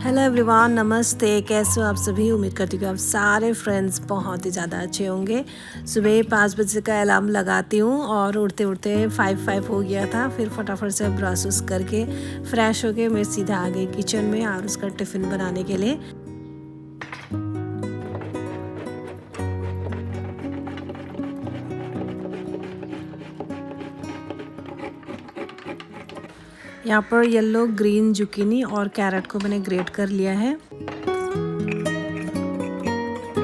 Hello everyone, नमस्ते। कैसे हो आप सभी? उम्मीद करती हूँ कि आप सारे फ्रेंड्स बहुत ही ज़्यादा अच्छे होंगे। सुबह 5 बजे का अलार्म लगाती हूँ और उठते उठते 5 हो गया था। फिर फटाफट से ब्रश उस करके फ्रेश होके मैं सीधा आ गई किचन में और उसका टिफ़िन बनाने के लिए। यहाँ पर येलो, ग्रीन जुकीनी और कैरेट को मैंने ग्रेट कर लिया है।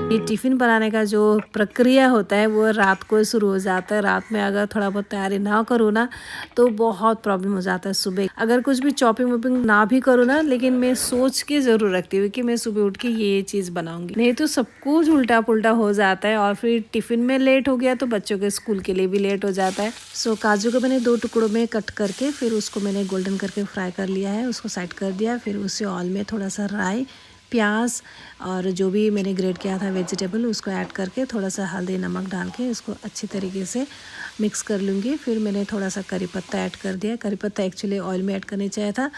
ये टिफ़िन बनाने का जो प्रक्रिया होता है वो रात को शुरू हो जाता है। रात में अगर थोड़ा बहुत तैयारी ना करूँ ना तो बहुत प्रॉब्लम हो जाता है। सुबह अगर कुछ भी चॉपिंग वॉपिंग ना भी करूँ ना, लेकिन मैं सोच के ज़रूर रखती हूँ कि मैं सुबह उठ के ये चीज़ बनाऊँगी, नहीं तो सब कुछ उल्टा पुल्टा हो जाता है और फिर टिफ़िन में लेट हो गया तो बच्चों के स्कूल के लिए भी लेट हो जाता है। सो काजू को मैंने 2 टुकड़ों में कट करके फिर उसको मैंने गोल्डन करके फ्राई कर लिया है, उसको साइड कर दिया। फिर उसी ऑयल में थोड़ा सा राई, प्याज और जो भी मैंने ग्रेट किया था वेजिटेबल उसको ऐड करके थोड़ा सा हल्दी नमक डाल के इसको अच्छी तरीके से मिक्स कर लूँगी। फिर मैंने थोड़ा सा करी पत्ता ऐड कर दिया। करी पत्ता एक्चुअली ऑयल में ऐड करनी चाहिए था।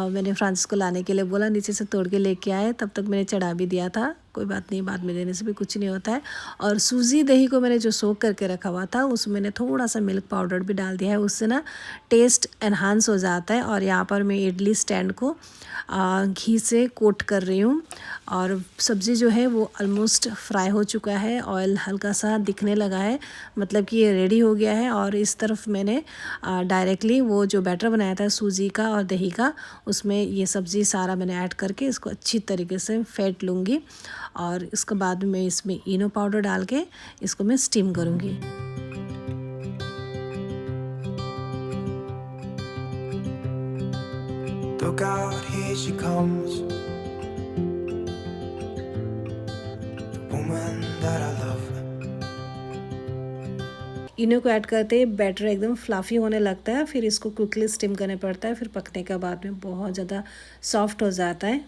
मैंने फ्रांसिस को लाने के लिए बोला, नीचे से तोड़ के लेके आए, तब तक मैंने चढ़ा भी दिया था। कोई बात नहीं, बाद में देने से भी कुछ नहीं होता है। और सूजी दही को मैंने जो सोक करके रखा हुआ था उसमें मैंने थोड़ा सा मिल्क पाउडर भी डाल दिया है, उससे ना टेस्ट एनहांस हो जाता है। और यहाँ पर मैं इडली स्टैंड को घी से कोट कर रही हूँ और सब्ज़ी जो है वो ऑलमोस्ट फ्राई हो चुका है। ऑयल हल्का सा दिखने लगा है, मतलब कि ये रेडी हो गया है। और इस तरफ मैंने डायरेक्टली वो जो बैटर बनाया था सूजी का और दही का, उसमें ये सब्ज़ी सारा मैंने ऐड करके इसको अच्छी तरीके से फेंट लूँगी। और इसके बाद मैं इसमें इनो पाउडर डाल के इसको मैं स्टीम करूँगी। Look out, here she comes, the woman that I love. इनो को ऐड करते बैटर एकदम फ्लफ़ी होने लगता है। फिर इसको क्विकली स्टीम करने पड़ता है। फिर पकने के बाद में बहुत ज़्यादा सॉफ्ट हो जाता है।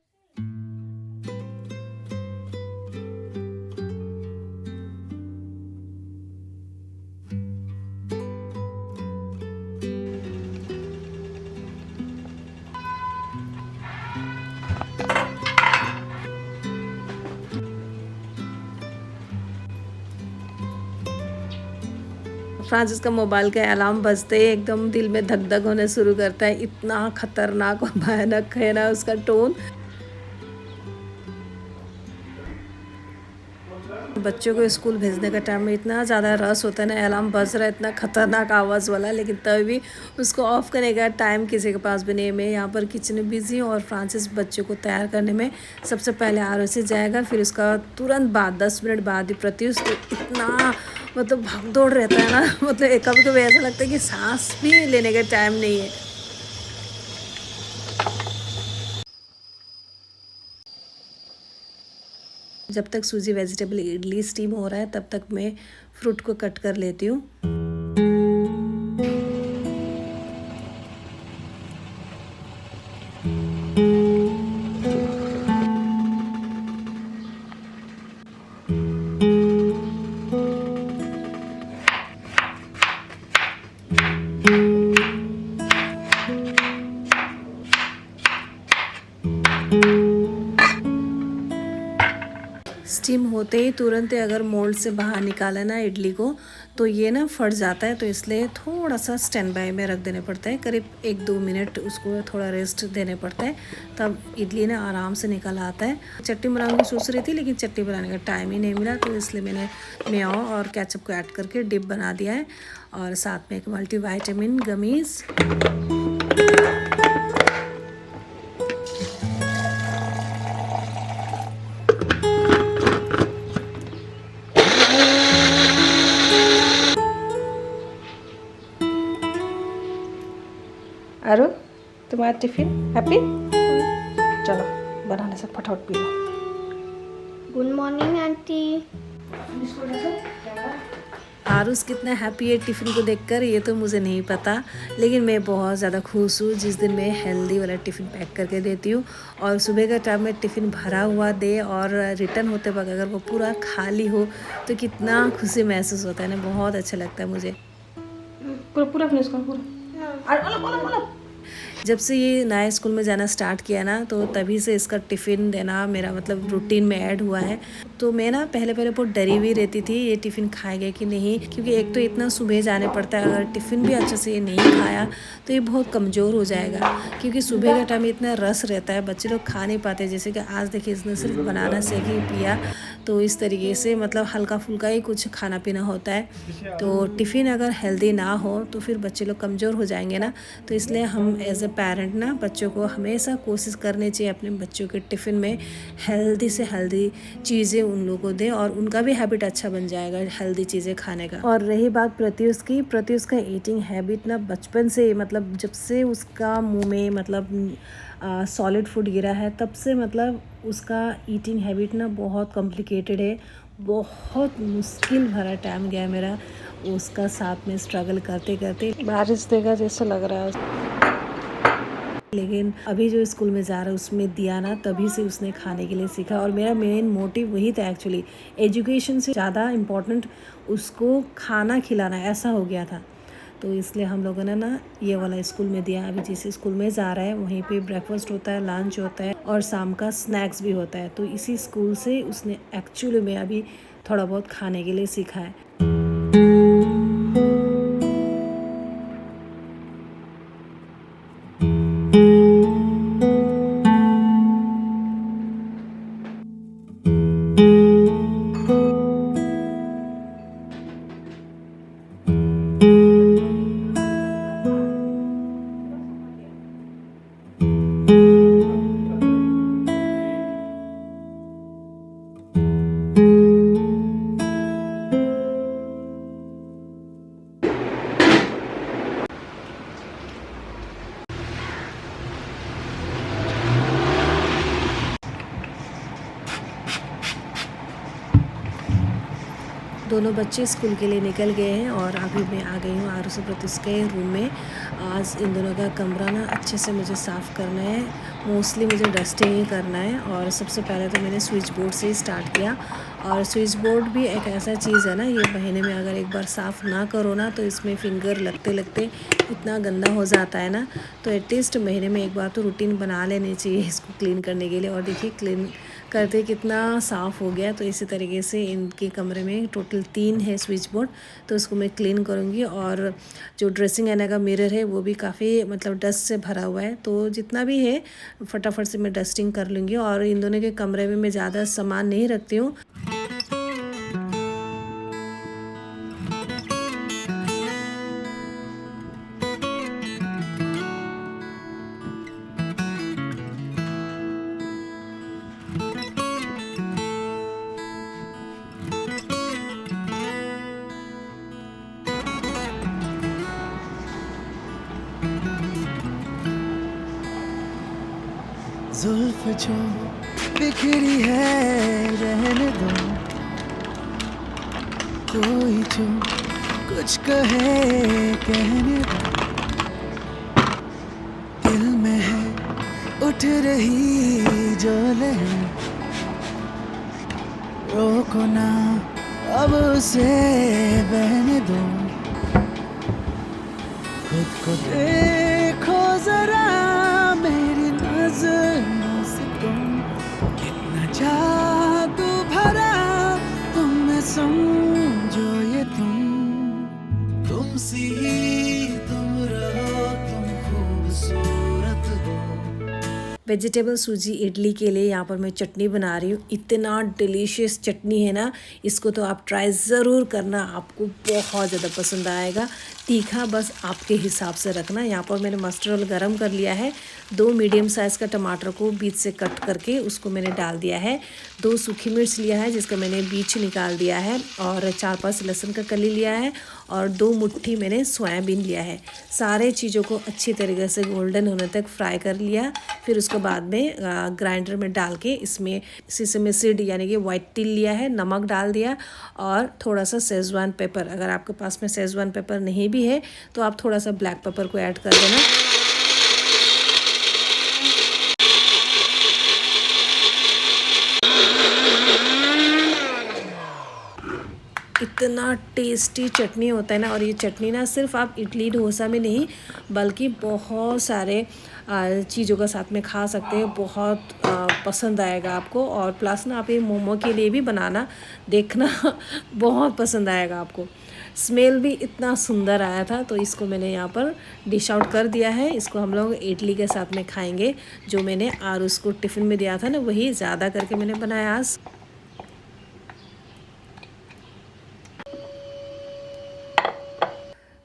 फ्रांसिस का मोबाइल का अलार्म बजते ही एकदम दिल में धक धक होने शुरू करता है। इतना खतरनाक और भयानक है ना उसका टोन। बच्चों को स्कूल भेजने का टाइम में इतना ज़्यादा रस होता है ना, अलार्म बज रहा है इतना खतरनाक आवाज़ वाला, लेकिन तभी भी उसको ऑफ़ करने का टाइम किसी के पास भी नहीं है। मैं यहाँ पर किचन में बिज़ी हूँ और फ्रांसिस बच्चों को तैयार करने में सबसे पहले आरओसी जाएगा। फिर उसका तुरंत बाद 10 मिनट बाद ही प्रत्युष, तो इतना मतलब भाग दौड़ रहता है ना मतलब कभी कभी ऐसा लगता है कि सांस भी लेने का टाइम नहीं है। जब तक सूजी वेजिटेबल इडली स्टीम हो रहा है तब तक मैं फ्रूट को कट कर लेती हूँ। स्टीम होते ही तुरंत अगर मोल्ड से बाहर निकाला ना इडली को तो ये ना फट जाता है, तो इसलिए थोड़ा सा स्टैंड बाय में रख देने पड़ता है। करीब 1-2 मिनट उसको थोड़ा रेस्ट देने पड़ता है, तब इडली ना आराम से निकल आता है। चटनी बनाने की सोच रही थी लेकिन चटनी बनाने का टाइम ही नहीं मिला, तो इसलिए मैंने मेयो और केचप को ऐड करके डिप बना दिया है और साथ में एक मल्टीविटामिन गमीज़। अरु, तुम्हारा टिफिन हैप्पी? चलो बनाने से फटाफट पी लो। Good morning aunty. आरुष कितना हैप्पी है टिफ़िन को देखकर ये तो मुझे नहीं पता, लेकिन मैं बहुत ज़्यादा खुश हूँ जिस दिन मैं हेल्दी वाला टिफ़िन पैक करके देती हूँ। और सुबह का टाइम में टिफ़िन भरा हुआ दे और रिटर्न होते वक्त अगर वो पूरा खाली हो तो कितना खुशी महसूस होता है ना, बहुत अच्छा लगता है मुझे। पूरा पूरा फिनिश करो पूरा। जब से ये नया स्कूल में जाना स्टार्ट किया ना, तो तभी से इसका टिफ़िन देना मेरा मतलब रूटीन में ऐड हुआ है। तो मैं ना पहले बहुत डरी हुई रहती थी ये टिफ़िन खाएगा कि नहीं, क्योंकि एक तो इतना सुबह जाने पड़ता है, अगर टिफ़िन भी अच्छे से ये नहीं खाया तो ये बहुत कमज़ोर हो जाएगा, क्योंकि सुबह का टाइम इतना रस रहता है, बच्चे लोग खा नहीं पाते। जैसे कि आज देखिए इसने सिर्फ बनाना शेक ही पिया, तो इस तरीके से मतलब हल्का फुल्का ही कुछ खाना पीना होता है। तो टिफ़िन अगर हेल्दी ना हो तो फिर बच्चे लोग कमज़ोर हो जाएंगे ना। तो इसलिए हम एज अ पेरेंट ना बच्चों को हमेशा कोशिश करनी चाहिए अपने बच्चों के टिफ़िन में हेल्दी से हेल्दी चीज़ें उन लोगों को दें, और उनका भी हैबिट अच्छा बन जाएगा हेल्दी चीज़ें खाने का। और रही बात प्रत्युष की, प्रत्युष का ईटिंग हैबिट ना बचपन से, मतलब जब से उसका मुंह में मतलब सॉलिड फूड गिरा है तब से मतलब उसका ईटिंग हैबिट ना बहुत कॉम्प्लिकेटेड है। बहुत मुश्किल भरा टाइम गया मेरा उसका साथ में स्ट्रगल करते करते। बारिश देगा जैसा लग रहा है, लेकिन अभी जो स्कूल में जा रहा है उसमें दिया ना, तभी से उसने खाने के लिए सीखा। और मेरा मेन मोटिव वही था एक्चुअली, एजुकेशन से ज़्यादा इम्पोर्टेंट उसको खाना खिलाना ऐसा हो गया था। तो इसलिए हम लोगों ने ना ये वाला स्कूल में दिया। अभी जिस स्कूल में जा रहा है वहीं पे ब्रेकफास्ट होता है, लंच होता है और शाम का स्नैक्स भी होता है। तो इसी स्कूल से उसने एक्चुअली में अभी थोड़ा बहुत खाने के लिए सीखा है। दोनों बच्चे स्कूल के लिए निकल गए हैं और अभी मैं आ गई हूँ आरुषि प्रत्युष के रूम में। आज इन दोनों का कमरा ना अच्छे से मुझे साफ़ करना है, मोस्टली मुझे डस्टिंग ही करना है। और सबसे पहले तो मैंने स्विच बोर्ड से ही स्टार्ट किया। और स्विच बोर्ड भी एक ऐसा चीज़ है ना, ये महीने में अगर एक बार साफ़ ना करो ना तो इसमें फिंगर लगते लगते इतना गंदा हो जाता है ना। तो एटलीस्ट महीने में एक बार तो रूटीन बना लेनी चाहिए इसको क्लीन करने के लिए। और देखिए क्लीन करते कितना साफ़ हो गया। तो इसी तरीके से इनके कमरे में टोटल 3 है स्विच बोर्ड, तो उसको मैं क्लीन करूँगी। और जो ड्रेसिंग आईना का मिरर है वो भी काफ़ी मतलब डस्ट से भरा हुआ है, तो जितना भी है फटाफट से मैं डस्टिंग कर लूँगी। और इन दोनों के कमरे में मैं ज़्यादा सामान नहीं रखती हूँ। जुल्फ जो बिखरी है रहने दो, कोई जो कुछ कहे कहने दो। दिल में है उठ रही जो लहर, रोको ना अब उसे बहने दो। खुद को देखो जरा मेरी नजरों से तुम, कितना जादू भरा तुम में, समझो ये तुम सी ही तुम रहो, तुम खूबसूरत हो। वेजिटेबल सूजी इडली के लिए यहाँ पर मैं चटनी बना रही हूँ। इतना डिलीशियस चटनी है ना, इसको तो आप ट्राई ज़रूर करना, आपको बहुत ज़्यादा पसंद आएगा। तीखा बस आपके हिसाब से रखना। यहाँ पर मैंने मस्टर्ड ऑयल गरम कर लिया है। 2 मीडियम साइज़ का टमाटर को बीच से कट करके उसको मैंने डाल दिया है। 2 सूखी मिर्च लिया है जिसका मैंने बीच निकाल दिया है, और 4-5 लहसुन का कली लिया है, और 2 मुट्ठी मैंने सोयाबीन लिया है। सारे चीज़ों को अच्छी तरीके से गोल्डन होने तक फ्राई कर लिया। फिर उसके बाद में ग्राइंडर में डाल के इसमें सिसमी सीड यानी कि वाइट तिल लिया है, नमक डाल दिया, और थोड़ा सा शेजवान पेपर, अगर आपके पास में शेजवान पेपर नहीं भी है तो आप थोड़ा सा ब्लैक पेपर को ऐड कर देना। इतना टेस्टी चटनी होता है ना। और ये चटनी ना सिर्फ आप इडली डोसा में नहीं, बल्कि बहुत सारे चीज़ों का साथ में खा सकते हैं, बहुत पसंद आएगा आपको। और प्लस ना आप ये मोमो के लिए भी बनाना देखना बहुत पसंद आएगा आपको। स्मेल भी इतना सुंदर आया था, तो इसको मैंने यहाँ पर डिश आउट कर दिया है। इसको हम लोग इडली के साथ में खाएंगे। जो मैंने और उसको टिफ़िन में दिया था ना, वही ज़्यादा करके मैंने बनाया आज।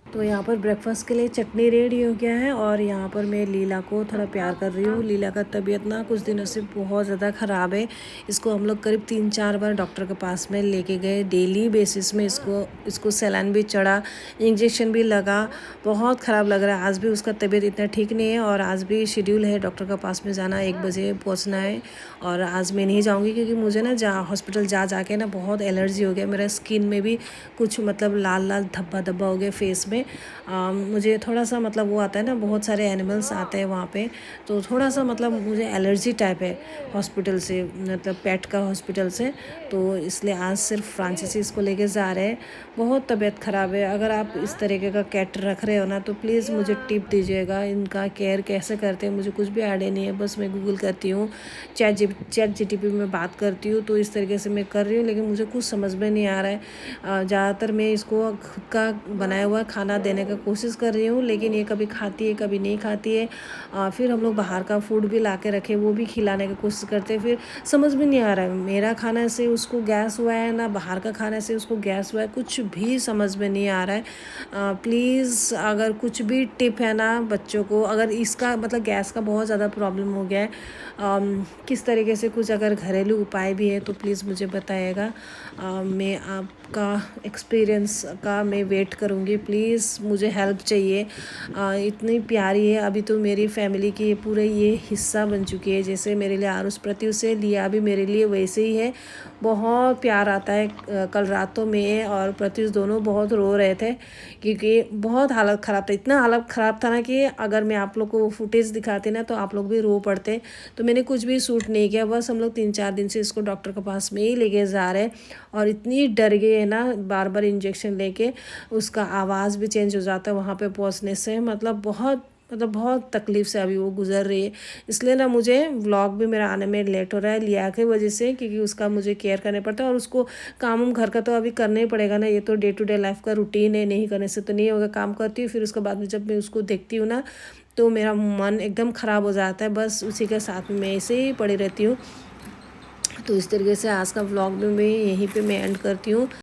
तो यहाँ पर ब्रेकफास्ट के लिए चटनी रेडी हो गया है। और यहाँ पर मैं लीला को थोड़ा प्यार कर रही हूँ। लीला का तबीयत ना कुछ दिनों से बहुत ज़्यादा ख़राब है। इसको हम लोग करीब 3-4 बार डॉक्टर के पास में लेके गए। डेली बेसिस में इसको सैलाइन भी चढ़ा, इंजेक्शन भी लगा, बहुत ख़राब लग रहा है। आज भी उसका तबीयत इतना ठीक नहीं है और आज भी शेड्यूल है डॉक्टर के पास में जाना, 1 बजे पहुँचना है। और आज मैं नहीं जाऊँगी क्योंकि मुझे ना हॉस्पिटल जा के ना बहुत एलर्जी हो गया। मेरा स्किन में भी कुछ मतलब लाल लाल धब्बा हो गया फेस में। मुझे थोड़ा सा मतलब वो आता है ना, बहुत सारे एनिमल्स आते हैं वहाँ पे, तो थोड़ा सा मतलब मुझे एलर्जी टाइप है हॉस्पिटल से, मतलब पेट का हॉस्पिटल से। तो इसलिए आज सिर्फ फ्रांसीसी इसको लेके जा रहे हैं। बहुत तबीयत ख़राब है। अगर आप इस तरीके का कैट रख रहे हो ना, तो प्लीज़ मुझे टिप दीजिएगा। इनका केयर कैसे करते हैं मुझे कुछ भी आइडिया नहीं है। बस मैं गूगल करती हूँ, चैट जीटीपी में बात करती हूँ, तो इस तरीके से मैं कर रही हूँ, लेकिन मुझे कुछ समझ में नहीं आ रहा है। ज़्यादातर मैं इसको खुद का बनाया हुआ खाना देने का कोशिश कर रही हूँ, लेकिन ये कभी खाती है कभी नहीं खाती है। फिर हम लोग बाहर का फूड भी ला के रखे, वो भी खिलाने की कोशिश करते हैं। फिर समझ में नहीं आ रहा है, मेरा खाने से उसको गैस हुआ है ना बाहर का खाने से उसको गैस हुआ है, कुछ भी समझ में नहीं आ रहा है। प्लीज़ अगर कुछ भी टिप है ना बच्चों को, अगर इसका मतलब गैस का बहुत ज़्यादा प्रॉब्लम हो गया है, किस तरीके से कुछ अगर घरेलू उपाय भी है तो प्लीज़ मुझे बताइएगा। मैं आपका एक्सपीरियंस का मैं वेट करूँगी। प्लीज़ मुझे हेल्प चाहिए। इतनी प्यारी है, अभी तो मेरी फैमिली की पूरे ये हिस्सा बन चुकी है। जैसे मेरे लिए आरुष प्रत्युष से लिया भी मेरे लिए वैसे ही है। बहुत प्यार आता है। कल रातों में और प्रत्युष दोनों बहुत रो रहे थे क्योंकि बहुत हालत ख़राब था। इतना हालत ख़राब था ना कि अगर मैं आप लोग को फुटेज दिखाती ना तो आप लोग भी रो पड़ते। तो मैंने कुछ भी शूट नहीं किया, बस हम लोग 3-4 दिन से इसको डॉक्टर के पास में ही लेके जा रहे हैं। और इतनी डर गई है ना, बार बार इंजेक्शन लेके उसका आवाज़ भी चेंज हो जाता है वहाँ पे पहुँचने से। मतलब बहुत तकलीफ़ से अभी वो गुजर रही है। इसलिए ना मुझे व्लॉग भी मेरा आने में लेट हो रहा है लिया की वजह से, क्योंकि उसका मुझे केयर करना पड़ता है। और उसको काम घर का तो अभी करना ही पड़ेगा ना, ये तो डे टू डे लाइफ का रूटीन है, नहीं करने से तो नहीं होगा। काम करती हूँ, फिर उसके बाद में जब मैं उसको देखती हूँ ना तो मेरा मन एकदम ख़राब हो जाता है। बस उसी के साथ में मैं ऐसे ही पड़ी रहती हूँ। तो इस तरीके से आज का व्लॉग में मैं यहीं पे मैं एंड करती हूँ।